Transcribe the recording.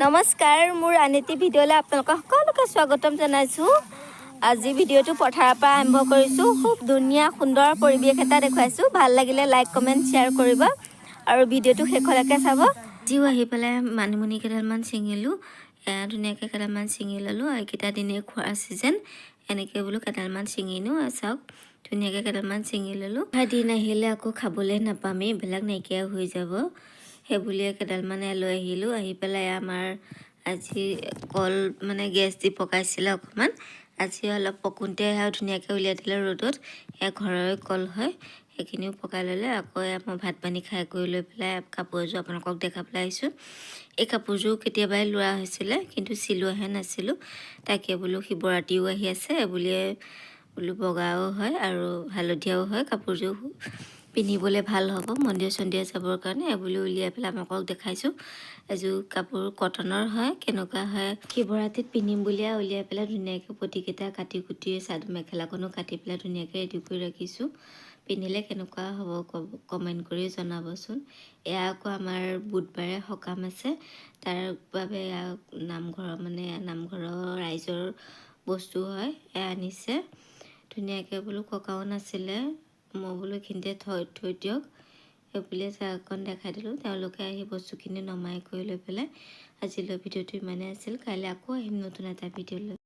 নমস্কাৰ মোৰ আনিতি ভিডিঅ'লৈ আপোনালোকক সকলোকে স্বাগতম জনাইছো। আজি ভিডিঅ'টো পথাৰৰ পৰা আৰম্ভ কৰিছো। খুব ধুনীয়া সুন্দৰ পৰিৱেশ এটা দেখুৱাইছো। ভাল লাগিলে লাইক কমেন্ট শ্বেয়াৰ কৰিব আৰু ভিডিঅ'টো শেষলৈকে চাব। জিও আহি পেলাই মানিমুনি কেইডালমান ছিঙিলো। ধুনীয়াকৈ কেইডালমান ছিঙি ল'লো। এইকেইটা দিনে খোৱাৰ চিজন এনেকৈ বোলো কেইডালমান ছিঙিনো চাওক ধুনীয়াকৈ কেইডালমান ছিঙি ল'লো। দিন আহিলে আকৌ খাবলৈ নাপামেই, এইবিলাক নাইকিয়া হৈ যাব। সেইবুলিয়ে কেইডালমানে লৈ আহিলোঁ। আহি পেলাই আমাৰ আজি কল মানে গেছ দি পকাইছিলে অকণমান। আজি অলপ পকোঁতে ধুনীয়াকৈ উলিয়াই দিলে ৰ'দত। এয়া ঘৰৰে কল হয়, সেইখিনিও পকাই ল'লে। আকৌ মই ভাত পানী খাই কৰি লৈ পেলাই কাপোৰ এযোৰ আপোনালোকক দেখাবলৈ আহিছোঁ। এই কাপোৰযোৰ কেতিয়াবাই লোৱা হৈছিলে, কিন্তু চিলোৱাহে নাছিলোঁ। তাকে বোলো শিৱৰাত্ৰিও আহি আছে বুলিয়ে বোলো বগাও হয় আৰু হালধীয়াও হয়, কাপোৰযোৰ পিন্ধিবলৈ ভাল হ'ব মন্দিৰ চন্দিৰ যাবৰ কাৰণে। এইবুলি উলিয়াই পেলাই আপোনালোকক দেখাইছোঁ। এযোৰ কাপোৰ কটনৰ হয়, কেনেকুৱা হয় শিৱৰাত্ৰিত পিন্ধিম বুলিয়ে উলিয়াই পেলাই ধুনীয়াকৈ পতিকেইটা কাটি কুটি চাদৰ মেখেলাখনো কাটি পেলাই ধুনীয়াকৈ ৰেডি কৰি ৰাখিছোঁ। পিন্ধিলে কেনেকুৱা হ'ব কমেণ্ট কৰি জনাবচোন। এয়া আকৌ আমাৰ বুধবাৰে সকাম আছে, তাৰ বাবে নামঘৰৰ ৰাইজৰ বস্তু হয়, এয়া আনিছে। ধুনীয়াকৈ বোলো ককাও নাছিলে, মই বোলো এইখিনিতে থৈ দিয়ক সেইবুলিয়ে চাহকণ দেখাই দিলোঁ। তেওঁলোকে আহি বস্তুখিনি নমাই কৰি লৈ পেলাই আজিলৈ ভিডিঅ'টো ইমানেই আছিল। কাইলৈ আকৌ আহিম নতুন এটা ভিডিঅ' লৈ।